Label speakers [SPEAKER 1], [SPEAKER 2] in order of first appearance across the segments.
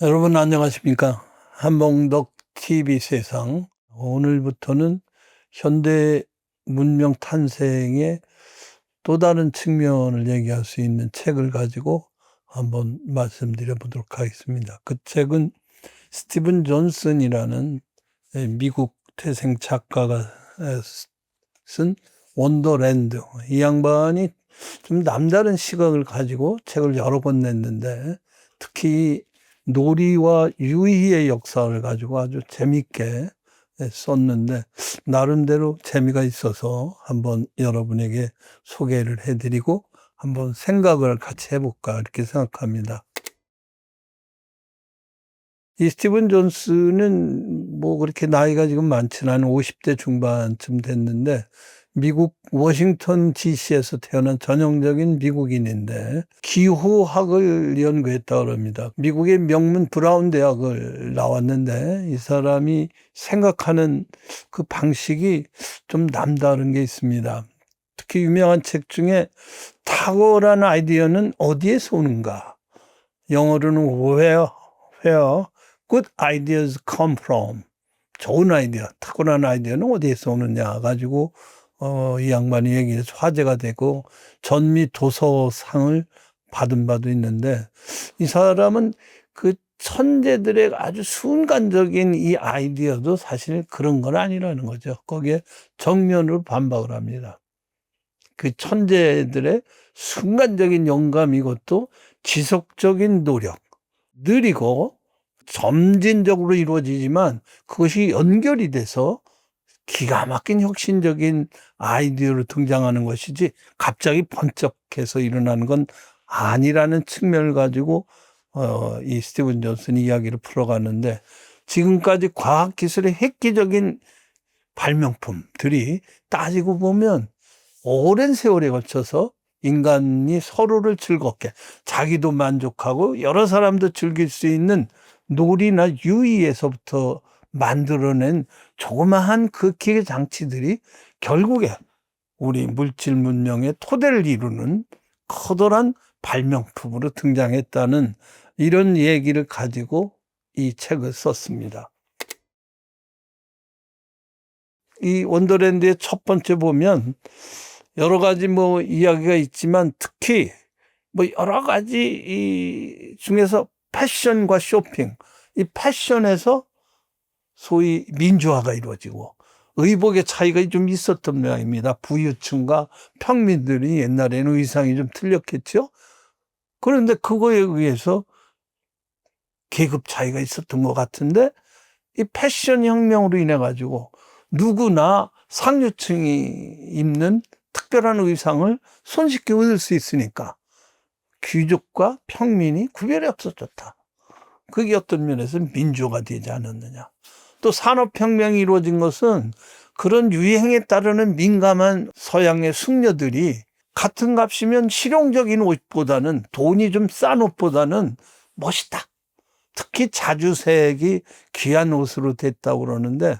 [SPEAKER 1] 여러분 안녕하십니까? 한봉덕 TV 세상. 오늘부터는 현대 문명 탄생의 또 다른 측면을 얘기할 수 있는 책을 가지고 한번 말씀드려 보도록 하겠습니다. 그 책은 스티븐 존슨이라는 미국 태생 작가가 쓴 원더랜드. 이 양반이 좀 남다른 시각을 가지고 책을 여러 권 냈는데, 특히 놀이와 유희의 역사를 가지고 아주 재밌게 썼는데, 나름대로 재미가 있어서 한번 여러분에게 소개를 해드리고 한번 생각을 같이 해볼까 이렇게 생각합니다. 이 스티븐 존슨은 뭐 그렇게 나이가 지금 많지는 않은 50대 중반쯤 됐는데, 미국 워싱턴 DC에서 태어난 전형적인 미국인인데 기후학을 연구했다고 합니다. 미국의 명문 브라운 대학을 나왔는데, 이 사람이 생각하는 그 방식이 좀 남다른 게 있습니다. 특히 유명한 책 중에 탁월한 아이디어는 어디에서 오는가? 영어로는 where good ideas come from. 좋은 아이디어, 탁월한 아이디어는 어디에서 오느냐 가지고 이 양반이 얘기해서 화제가 되고 전미 도서상을 받은 바도 있는데, 이 사람은 그 천재들의 아주 순간적인 이 아이디어도 사실 그런 건 아니라는 거죠. 거기에 정면으로 반박을 합니다. 그 천재들의 순간적인 영감, 이것도 지속적인 노력, 느리고 점진적으로 이루어지지만 그것이 연결이 돼서 기가 막힌 혁신적인 아이디어로 등장하는 것이지 갑자기 번쩍해서 일어나는 건 아니라는 측면을 가지고 이 스티븐 존슨이 이야기를 풀어가는데, 지금까지 과학기술의 획기적인 발명품들이 따지고 보면 오랜 세월에 걸쳐서 인간이 서로를 즐겁게, 자기도 만족하고 여러 사람도 즐길 수 있는 놀이나 유희에서부터 만들어낸 조그마한 그 기계 장치들이 결국에 우리 물질 문명의 토대를 이루는 커다란 발명품으로 등장했다는 이런 얘기를 가지고 이 책을 썼습니다. 이 원더랜드의 첫 번째 보면 여러 가지 뭐 이야기가 있지만, 특히 뭐 여러 가지 이 중에서 패션과 쇼핑, 이 패션에서 소위 민주화가 이루어지고 의복의 차이가 좀 있었던 모양입니다. 부유층과 평민들이 옛날에는 의상이 좀 틀렸겠죠. 그런데 그거에 의해서 계급 차이가 있었던 것 같은데, 이 패션 혁명으로 인해 가지고 누구나 상류층이 입는 특별한 의상을 손쉽게 얻을 수 있으니까 귀족과 평민이 구별이 없어졌다. 그게 어떤 면에서 민주화가 되지 않았느냐. 또 산업혁명이 이루어진 것은 그런 유행에 따르는 민감한 서양의 숙녀들이 같은 값이면 실용적인 옷보다는, 돈이 좀 싼 옷보다는 멋있다, 특히 자주색이 귀한 옷으로 됐다고 그러는데,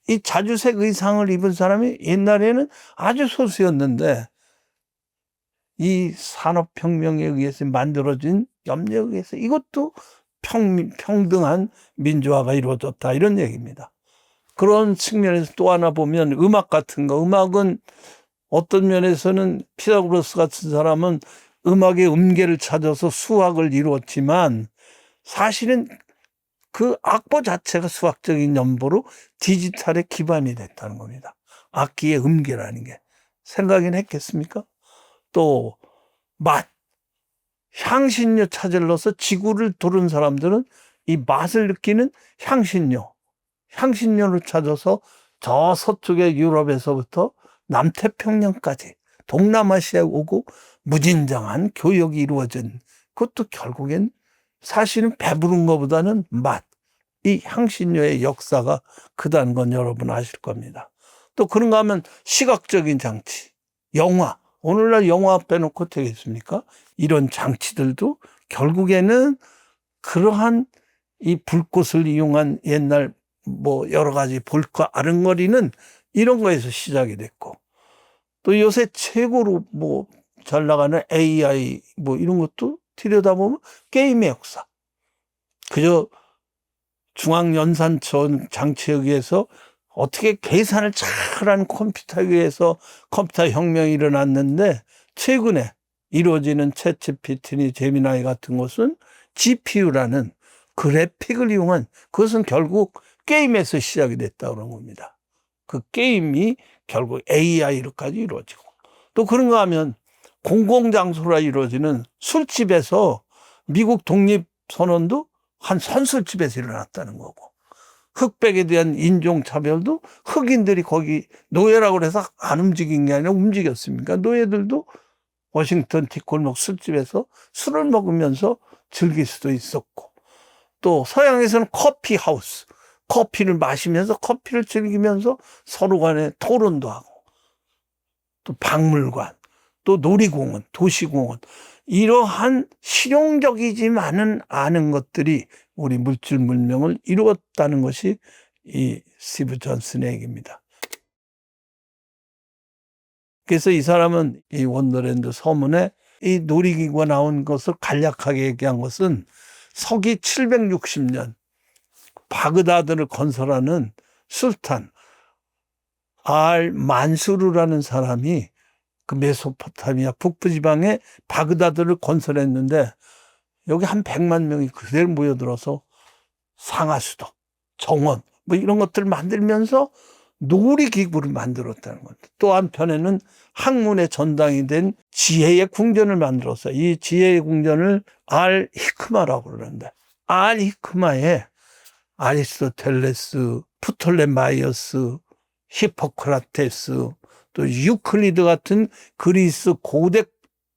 [SPEAKER 1] 이 자주색 의상을 입은 사람이 옛날에는 아주 소수였는데, 이 산업혁명에 의해서 만들어진 염려에 의해서 이것도 평등한 민주화가 이루어졌다, 이런 얘기입니다. 그런 측면에서 또 하나 보면 음악 같은 거, 음악은 어떤 면에서는 피타고라스 같은 사람은 음악의 음계를 찾아서 수학을 이루었지만, 사실은 그 악보 자체가 수학적인 연보로 디지털의 기반이 됐다는 겁니다. 악기의 음계라는 게. 생각이나 했겠습니까? 또 맛, 향신료 찾으러서 지구를 도는 사람들은 이 맛을 느끼는 향신료를 찾아서 저 서쪽의 유럽에서부터 남태평양까지 동남아시아에 오고 무진장한 교역이 이루어진, 그것도 결국엔 사실은 배부른 것보다는 맛, 이 향신료의 역사가 크다는 건 여러분 아실 겁니다. 또 그런가 하면 시각적인 장치, 영화, 오늘날 영화 빼놓고 되겠습니까? 이런 장치들도 결국에는 그러한 이 불꽃을 이용한 옛날 뭐 여러 가지 볼까 아른거리는 이런 거에서 시작이 됐고, 또 요새 최고로 뭐 잘 나가는 AI 뭐 이런 것도 들여다보면 게임의 역사. 그저 중앙연산처 장치에 의해서 어떻게 계산을 잘하는 컴퓨터에 의해서 컴퓨터 혁명이 일어났는데, 최근에 이루어지는 챗GPT니 제미나이 같은 것은 GPU라는 그래픽을 이용한, 그것은 결국 게임에서 시작이 됐다고 그런 겁니다. 그 게임이 결국 AI로까지 이루어지고, 또 그런가 하면 공공장소라 이루어지는 술집에서 미국 독립선언도 한 선술집에서 일어났다는 거고, 흑백에 대한 인종차별도 흑인들이 거기 노예라고 해서 안 움직인 게 아니라 움직였습니까? 노예들도 워싱턴 뒷골목 술집에서 술을 먹으면서 즐길 수도 있었고, 또 서양에서는 커피 하우스, 커피를 마시면서 커피를 즐기면서 서로 간에 토론도 하고, 또 박물관, 또 놀이공원, 도시공원, 이러한 실용적이지만은 않은 것들이 우리 물질 문명을 이루었다는 것이 이 스티브 존슨의 얘기입니다. 그래서 이 사람은 이 원더랜드 서문에 이 놀이기구가 나온 것을 간략하게 얘기한 것은 서기 760년 바그다드를 건설하는 술탄 알 만수르라는 사람이 그 메소포타미아 북부지방에 바그다드를 건설했는데, 여기 한 100만 명이 그대로 모여들어서 상하수도, 정원 뭐 이런 것들을 만들면서 놀이기구를 만들었다는 겁니다. 또 한편에는 학문의 전당이 된 지혜의 궁전을 만들었어요. 이 지혜의 궁전을 알 히크마라고 그러는데, 알 히크마에 아리스토텔레스, 프톨레마이어스, 히포크라테스, 또 유클리드 같은 그리스 고대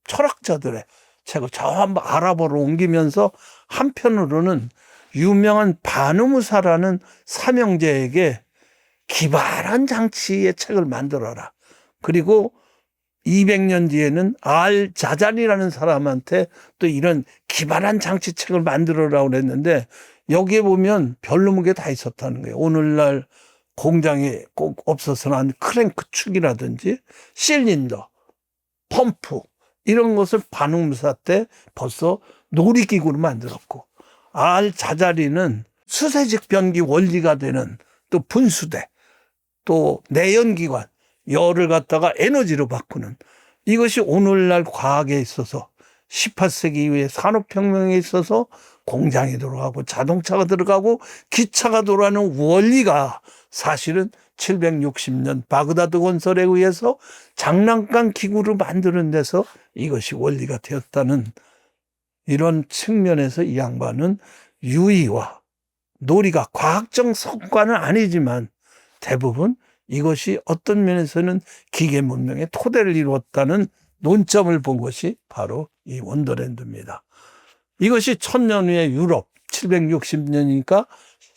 [SPEAKER 1] 철학자들의 책을 저 한번 아랍어로 옮기면서, 한편으로는 유명한 바누무사라는 삼형제에게 기발한 장치의 책을 만들어라. 그리고 200년 뒤에는 알 자잘이라는 사람한테 또 이런 기발한 장치책을 만들어라고 그랬는데, 여기에 보면 별로무게 다 있었다는 거예요. 오늘날 공장에 꼭 없어서는 안 크랭크 축이라든지 실린더, 펌프 이런 것을 반응무사 때 벌써 놀이기구로 만들었고, 알 자자리는 수세식 변기 원리가 되는 또 분수대, 또 내연기관, 열을 갖다가 에너지로 바꾸는, 이것이 오늘날 과학에 있어서 18세기 이후에 산업혁명에 있어서 공장이 들어가고 자동차가 들어가고 기차가 돌아가는 원리가 사실은 760년 바그다드 건설에 의해서 장난감 기구를 만드는 데서 이것이 원리가 되었다는, 이런 측면에서 이 양반은 유의와 놀이가 과학적 성과는 아니지만 대부분 이것이 어떤 면에서는 기계 문명의 토대를 이루었다는 논점을 본 것이 바로 이 원더랜드입니다. 이것이 1000년 후에 유럽, 760년이니까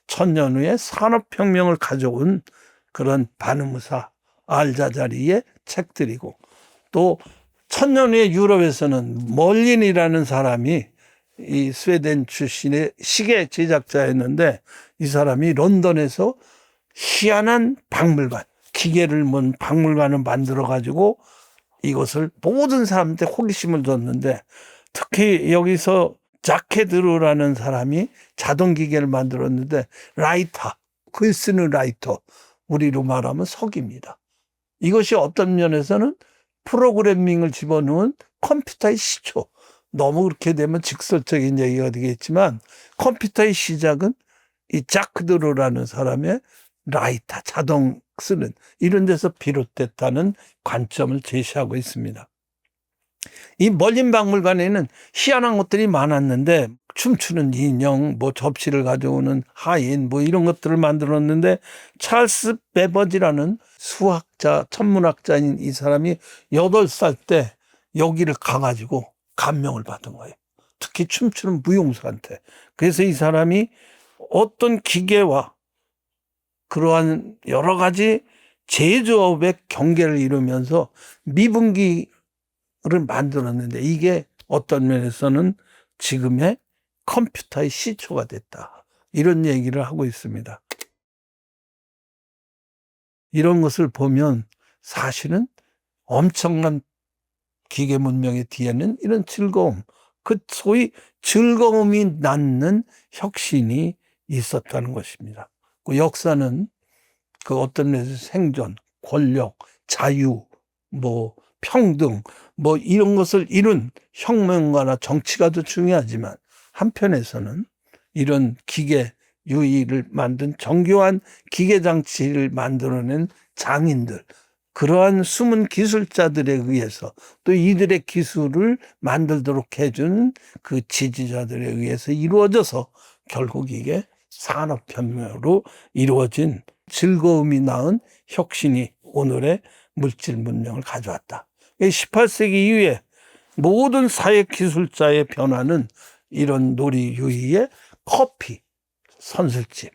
[SPEAKER 1] 1000년 후에 산업혁명을 가져온 그런 바누무사, 알자자리의 책들이고, 또 1000년 후에 유럽에서는 멀린이라는 사람이 이 스웨덴 출신의 시계 제작자였는데, 이 사람이 런던에서 희한한 박물관, 기계를 몬 박물관을 만들어 가지고 이것을 모든 사람한테 호기심을 줬는데, 특히 여기서 자케드르라는 사람이 자동기계를 만들었는데, 라이터, 글 쓰는 라이터, 우리로 말하면 석입니다. 이것이 어떤 면에서는 프로그래밍을 집어넣은 컴퓨터의 시초, 너무 그렇게 되면 직설적인 얘기가 되겠지만 컴퓨터의 시작은 이 자크드르라는 사람의 라이터, 자동 쓰는 이런 데서 비롯됐다는 관점을 제시하고 있습니다. 이 멀린 박물관에는 희한한 것들이 많았는데, 춤추는 인형, 뭐 접시를 가져오는 하인, 뭐 이런 것들을 만들었는데, 찰스 베버지라는 수학자, 천문학자인 이 사람이 8살 때 여기를 가가지고 감명을 받은 거예요. 특히 춤추는 무용수한테. 그래서 이 사람이 어떤 기계와 그러한 여러 가지 제조업의 경계를 이루면서 미분기를 만들었는데, 이게 어떤 면에서는 지금의 컴퓨터의 시초가 됐다, 이런 얘기를 하고 있습니다. 이런 것을 보면 사실은 엄청난 기계 문명의 뒤에는 이런 즐거움, 그 소위 즐거움이 낳는 혁신이 있었다는 것입니다. 그 역사는 그 어떤 면에서 생존, 권력, 자유, 뭐 평등, 뭐 이런 것을 이룬 혁명가나 정치가도 중요하지만 한편에서는 이런 기계 유의를 만든 정교한 기계 장치를 만들어낸 장인들, 그러한 숨은 기술자들에 의해서 또 이들의 기술을 만들도록 해준 그 지지자들에 의해서 이루어져서 결국 이게 산업혁명으로 이루어진 즐거움이 낳은 혁신이 오늘의 물질 문명을 가져왔다. 18세기 이후에 모든 사회 기술자의 변화는 이런 놀이 유희의 커피, 선술집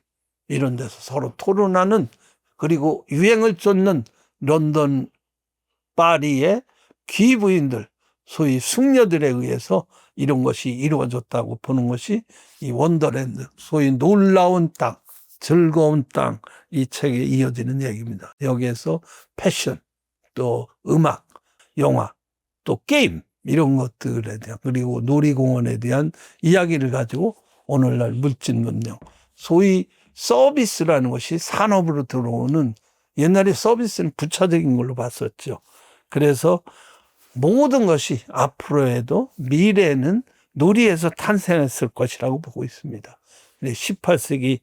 [SPEAKER 1] 이런 데서 서로 토론하는, 그리고 유행을 쫓는 런던, 파리의 귀부인들, 소위 숙녀들에 의해서 이런 것이 이루어졌다고 보는 것이 이 원더랜드, 소위 놀라운 땅, 즐거운 땅, 이 책에 이어지는 얘기입니다. 여기에서 패션, 또 음악, 영화, 또 게임 이런 것들에 대한, 그리고 놀이공원에 대한 이야기를 가지고 오늘날 물질 문명, 소위 서비스라는 것이 산업으로 들어오는, 옛날에 서비스는 부차적인 걸로 봤었죠. 그래서 모든 것이 앞으로에도 미래에는 놀이에서 탄생했을 것이라고 보고 있습니다. 18세기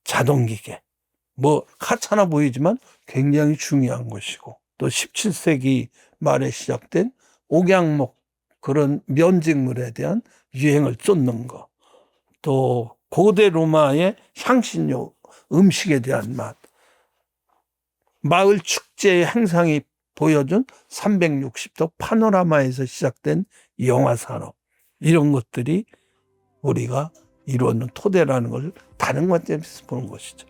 [SPEAKER 1] 자동기계, 뭐 하찮아 보이지만 굉장히 중요한 것이고, 또 17세기 말에 시작된 옥양목, 그런 면직물에 대한 유행을 쫓는 것, 또 고대 로마의 향신료, 음식에 대한 맛, 마을 축제의 행상이 보여준 360도 파노라마에서 시작된 영화 산업, 이런 것들이 우리가 이루어놓은 토대라는 것을 다른 관점에서 보는 것이죠.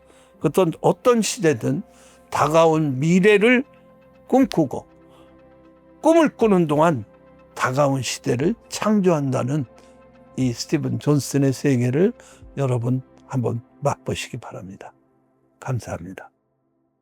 [SPEAKER 1] 어떤 시대든 다가온 미래를 꿈꾸고 꿈을 꾸는 동안 다가온 시대를 창조한다는 이 스티븐 존슨의 세계를 여러분 한번 맛보시기 바랍니다. 감사합니다.